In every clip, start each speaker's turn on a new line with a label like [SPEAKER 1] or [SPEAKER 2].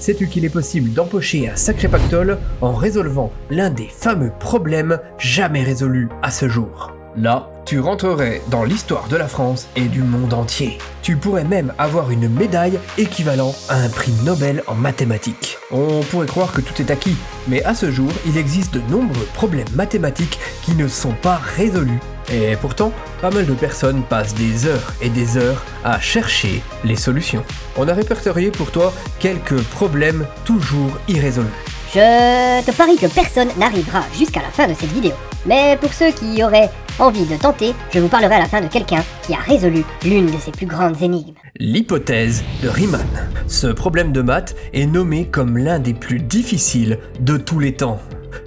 [SPEAKER 1] sais-tu qu'il est possible d'empocher un sacré pactole en résolvant l'un des fameux problèmes jamais résolus à ce jour? Là, tu rentrerais dans l'histoire de la France et du monde entier. Tu pourrais même avoir une médaille équivalent à un prix Nobel en mathématiques. On pourrait croire que tout est acquis, mais à ce jour, il existe de nombreux problèmes mathématiques qui ne sont pas résolus. Et pourtant, pas mal de personnes passent des heures et des heures à chercher les solutions. On a répertorié pour toi quelques problèmes toujours irrésolus.
[SPEAKER 2] Je te parie que personne n'arrivera jusqu'à la fin de cette vidéo. Mais pour ceux qui auraient envie de tenter, je vous parlerai à la fin de quelqu'un qui a résolu l'une de ses plus grandes énigmes.
[SPEAKER 1] L'hypothèse de Riemann. Ce problème de maths est nommé comme l'un des plus difficiles de tous les temps.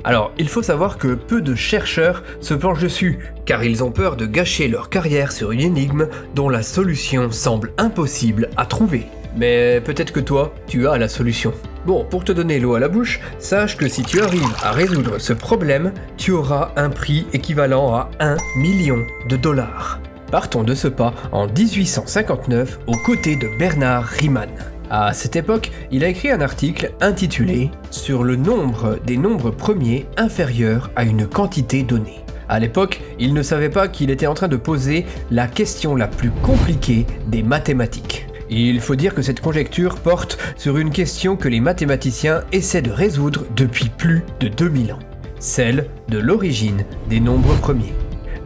[SPEAKER 1] Alors, il faut savoir que peu de chercheurs se penchent dessus, car ils ont peur de gâcher leur carrière sur une énigme dont la solution semble impossible à trouver. Mais peut-être que toi, tu as la solution. Bon, pour te donner l'eau à la bouche, sache que si tu arrives à résoudre ce problème, tu auras un prix équivalent à 1 million de dollars. Partons de ce pas en 1859 aux côtés de Bernard Riemann. À cette époque, il a écrit un article intitulé « Sur le nombre des nombres premiers inférieurs à une quantité donnée ». À l'époque, il ne savait pas qu'il était en train de poser la question la plus compliquée des mathématiques. Il faut dire que cette conjecture porte sur une question que les mathématiciens essaient de résoudre depuis plus de 2000 ans, celle de l'origine des nombres premiers.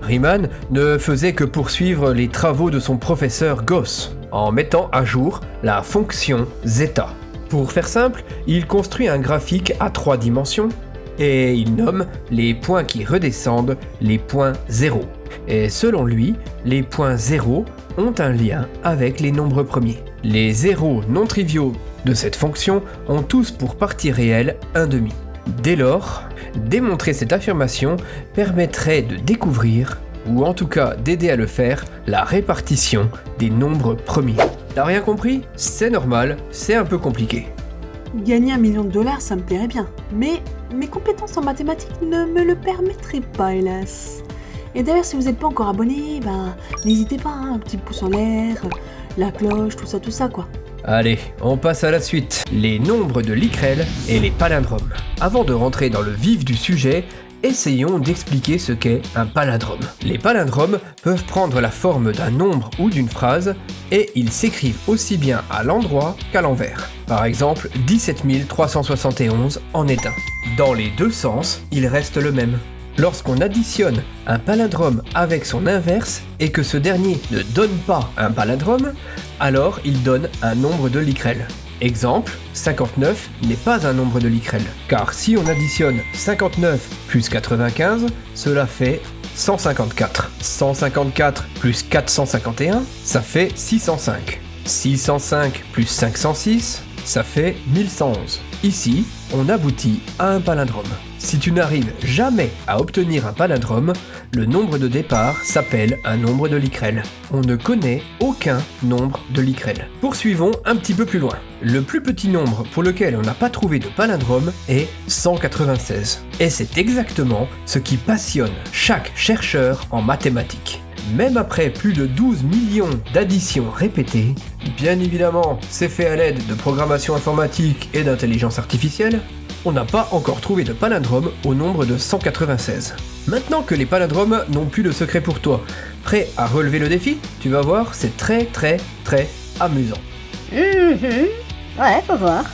[SPEAKER 1] Riemann ne faisait que poursuivre les travaux de son professeur Gauss, en mettant à jour la fonction zeta. Pour faire simple, il construit un graphique à 3 dimensions, et il nomme les points qui redescendent les points 0. Et selon lui, les points 0 ont un lien avec les nombres premiers. Les zéros non triviaux de cette fonction ont tous pour partie réelle un demi. Dès lors, démontrer cette affirmation permettrait de découvrir, ou en tout cas d'aider à le faire, la répartition des nombres premiers. T'as rien compris? C'est normal, c'est un peu compliqué.
[SPEAKER 3] Gagner 1 million de dollars, ça me plairait bien. Mais mes compétences en mathématiques ne me le permettraient pas, hélas. Et d'ailleurs, si vous n'êtes pas encore abonné, n'hésitez pas, un petit pouce en l'air, la cloche, tout ça quoi.
[SPEAKER 1] Allez, on passe à la suite. Les nombres de Lickrel et les palindromes. Avant de rentrer dans le vif du sujet, essayons d'expliquer ce qu'est un palindrome. Les palindromes peuvent prendre la forme d'un nombre ou d'une phrase, et ils s'écrivent aussi bien à l'endroit qu'à l'envers. Par exemple, 17 371 en est un. Dans les deux sens, il reste le même. Lorsqu'on additionne un palindrome avec son inverse et que ce dernier ne donne pas un palindrome, alors il donne un nombre de Lickrel. Exemple, 59 n'est pas un nombre de Lickrel, car si on additionne 59 plus 95, cela fait 154. 154 plus 451, ça fait 605. 605 plus 506, ça fait 1111. Ici, on aboutit à un palindrome. Si tu n'arrives jamais à obtenir un palindrome, le nombre de départ s'appelle un nombre de Lickrel. On ne connaît aucun nombre de Lickrel. Poursuivons un petit peu plus loin. Le plus petit nombre pour lequel on n'a pas trouvé de palindrome est 196. Et c'est exactement ce qui passionne chaque chercheur en mathématiques. Même après plus de 12 millions d'additions répétées, bien évidemment, c'est fait à l'aide de programmation informatique et d'intelligence artificielle, on n'a pas encore trouvé de palindrome au nombre de 196. Maintenant que les palindromes n'ont plus de secret pour toi, prêt à relever le défi? Tu vas voir, c'est très amusant.
[SPEAKER 2] Ouais, faut voir.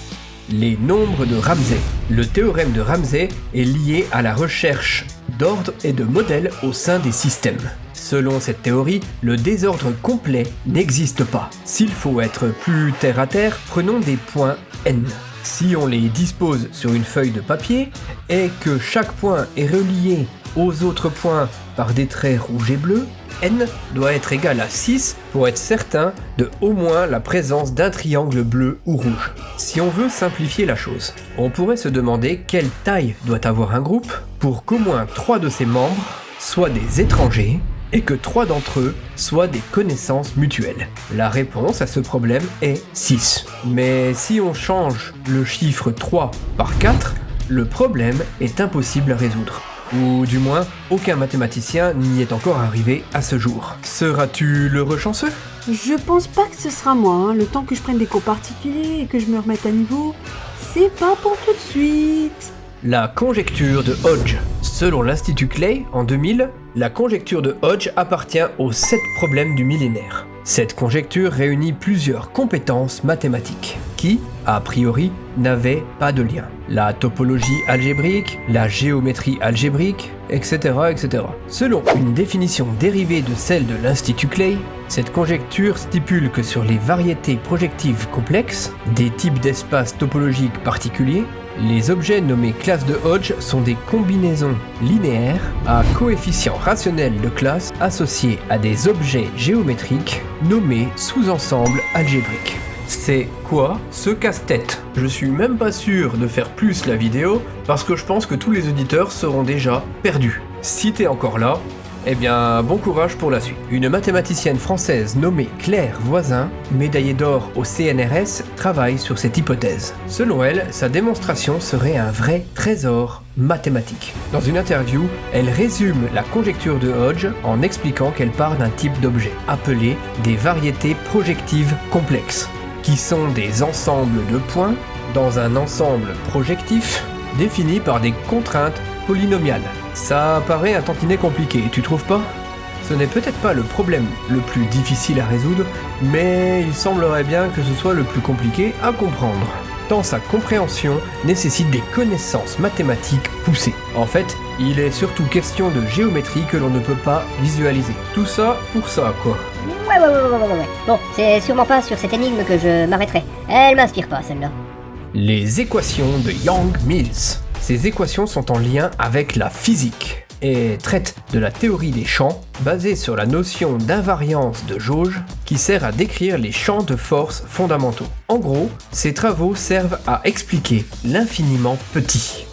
[SPEAKER 1] Les nombres de Ramsey. Le théorème de Ramsey est lié à la recherche d'ordre et de modèles au sein des systèmes. Selon cette théorie, le désordre complet n'existe pas. S'il faut être plus terre à terre, prenons des points n. Si on les dispose sur une feuille de papier et que chaque point est relié aux autres points par des traits rouges et bleus, n doit être égal à 6 pour être certain de au moins la présence d'un triangle bleu ou rouge. Si on veut simplifier la chose, on pourrait se demander quelle taille doit avoir un groupe pour qu'au moins 3 de ses membres soient des étrangers et que 3 d'entre eux soient des connaissances mutuelles. La réponse à ce problème est 6. Mais si on change le chiffre 3 par 4, le problème est impossible à résoudre. Ou du moins, aucun mathématicien n'y est encore arrivé à ce jour. Seras-tu l'heureux chanceux?
[SPEAKER 3] Je pense pas que ce sera moi, le temps que je prenne des cours particuliers et que je me remette à niveau. C'est pas pour tout de suite.
[SPEAKER 1] La conjecture de Hodge. Selon l'Institut Clay, en 2000, la conjecture de Hodge appartient aux 7 problèmes du millénaire. Cette conjecture réunit plusieurs compétences mathématiques qui, a priori, n'avaient pas de lien. La topologie algébrique, la géométrie algébrique, etc., etc. Selon une définition dérivée de celle de l'Institut Clay, cette conjecture stipule que sur les variétés projectives complexes, des types d'espaces topologiques particuliers, les objets nommés classes de Hodge sont des combinaisons linéaires à coefficients rationnels de classe associés à des objets géométriques nommés sous-ensembles algébriques. C'est quoi ce casse-tête? Je suis même pas sûr de faire plus la vidéo parce que je pense que tous les auditeurs seront déjà perdus. Si t'es encore là, eh bien, bon courage pour la suite. Une mathématicienne française nommée Claire Voisin, médaillée d'or au CNRS, travaille sur cette hypothèse. Selon elle, sa démonstration serait un vrai trésor mathématique. Dans une interview, elle résume la conjecture de Hodge en expliquant qu'elle part d'un type d'objet, appelé des variétés projectives complexes, qui sont des ensembles de points dans un ensemble projectif défini par des contraintes polynomiales. Ça paraît un tantinet compliqué, tu trouves pas? Ce n'est peut-être pas le problème le plus difficile à résoudre, mais il semblerait bien que ce soit le plus compliqué à comprendre, tant sa compréhension nécessite des connaissances mathématiques poussées. En fait, il est surtout question de géométrie que l'on ne peut pas visualiser. Tout ça pour ça, quoi.
[SPEAKER 2] Ouais. Bon, c'est sûrement pas sur cette énigme que je m'arrêterai. Elle m'inspire pas, celle-là.
[SPEAKER 1] Les équations de Yang-Mills. Ces équations sont en lien avec la physique et traitent de la théorie des champs basée sur la notion d'invariance de jauge qui sert à décrire les champs de force fondamentaux. En gros, ces travaux servent à expliquer l'infiniment petit.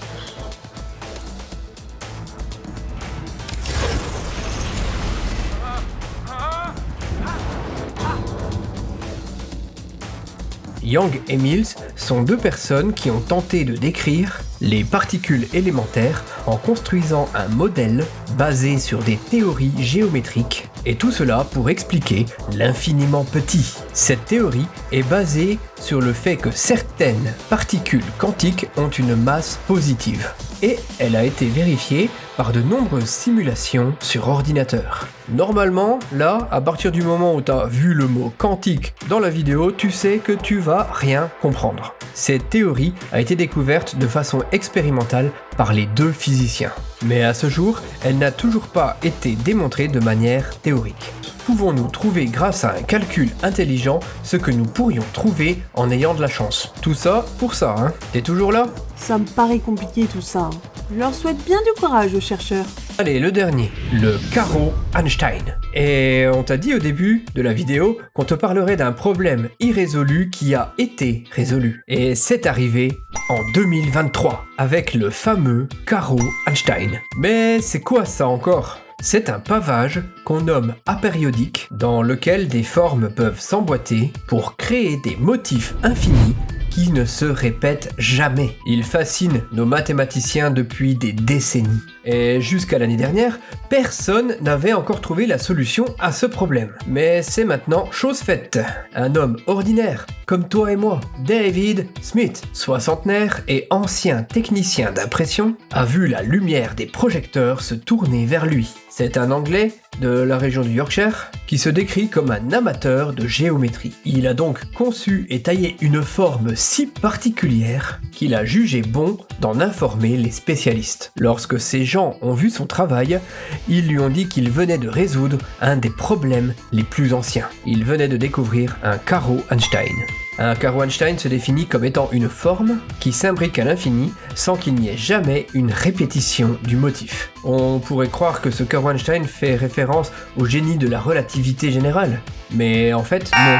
[SPEAKER 1] Yang et Mills sont deux personnes qui ont tenté de décrire les particules élémentaires en construisant un modèle basé sur des théories géométriques, et tout cela pour expliquer l'infiniment petit. Cette théorie est basée sur le fait que certaines particules quantiques ont une masse positive, et elle a été vérifiée par de nombreuses simulations sur ordinateur. Normalement, là, à partir du moment où tu as vu le mot quantique dans la vidéo, tu sais que tu vas rien comprendre. Cette théorie a été découverte de façon expérimentale par les deux physiciens. Mais à ce jour, elle n'a toujours pas été démontrée de manière théorique. Pouvons-nous trouver grâce à un calcul intelligent ce que nous pourrions trouver en ayant de la chance? Tout ça pour ça, hein? T'es toujours là?
[SPEAKER 3] Ça me paraît compliqué tout ça. Je leur souhaite bien du courage aux chercheurs.
[SPEAKER 1] Allez, le dernier, le carreau Einstein. Et on t'a dit au début de la vidéo qu'on te parlerait d'un problème irrésolu qui a été résolu. Et c'est arrivé en 2023, avec le fameux carreau Einstein. Mais c'est quoi ça encore ? C'est un pavage qu'on nomme apériodique, dans lequel des formes peuvent s'emboîter pour créer des motifs infinis qui ne se répètent jamais. Il fascine nos mathématiciens depuis des décennies. Et jusqu'à l'année dernière, personne n'avait encore trouvé la solution à ce problème. Mais c'est maintenant chose faite. Un homme ordinaire, comme toi et moi, David Smith, soixantenaire et ancien technicien d'impression, a vu la lumière des projecteurs se tourner vers lui. C'est un Anglais de la région du Yorkshire qui se décrit comme un amateur de géométrie. Il a donc conçu et taillé une forme si particulière qu'il a jugé bon d'en informer les spécialistes. Lorsque ces gens ont vu son travail, ils lui ont dit qu'il venait de résoudre un des problèmes les plus anciens. Il venait de découvrir un carreau Einstein. Un carreau Einstein se définit comme étant une forme qui s'imbrique à l'infini sans qu'il n'y ait jamais une répétition du motif. On pourrait croire que ce carreau Einstein fait référence au génie de la relativité générale, mais en fait non.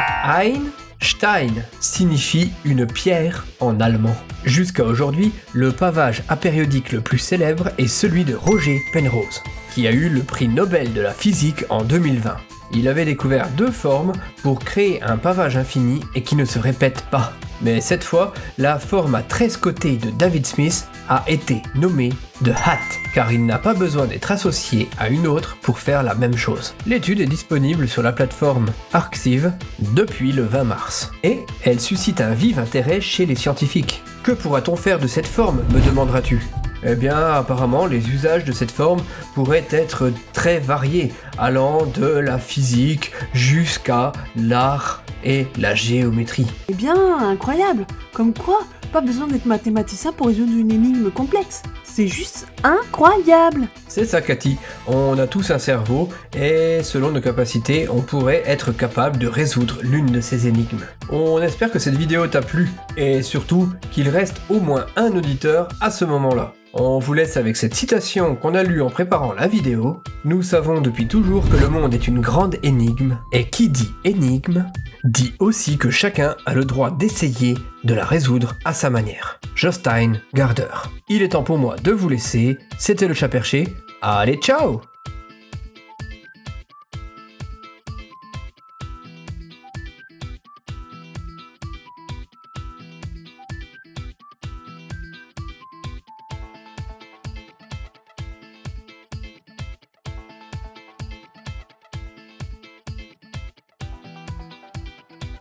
[SPEAKER 1] Einstein signifie une pierre en allemand. Jusqu'à aujourd'hui, le pavage apériodique le plus célèbre est celui de Roger Penrose, qui a eu le prix Nobel de la physique en 2020. Il avait découvert deux formes pour créer un pavage infini et qui ne se répète pas. Mais cette fois, la forme à 13 côtés de David Smith a été nommée The Hat, car il n'a pas besoin d'être associé à une autre pour faire la même chose. L'étude est disponible sur la plateforme Arxiv depuis le 20 mars, et elle suscite un vif intérêt chez les scientifiques. Que pourra-t-on faire de cette forme, me demanderas-tu ? Eh bien, apparemment, les usages de cette forme pourraient être très variés, allant de la physique jusqu'à l'art et la géométrie.
[SPEAKER 3] Eh bien, incroyable. Comme quoi, pas besoin d'être mathématicien pour résoudre une énigme complexe. C'est juste incroyable.
[SPEAKER 1] C'est ça, Cathy. On a tous un cerveau et selon nos capacités, on pourrait être capable de résoudre l'une de ces énigmes. On espère que cette vidéo t'a plu et surtout qu'il reste au moins un auditeur à ce moment-là. On vous laisse avec cette citation qu'on a lue en préparant la vidéo. Nous savons depuis toujours que le monde est une grande énigme, et qui dit énigme, dit aussi que chacun a le droit d'essayer de la résoudre à sa manière. Jostein Gaarder. Il est temps pour moi de vous laisser, c'était le Chat Perché, allez ciao!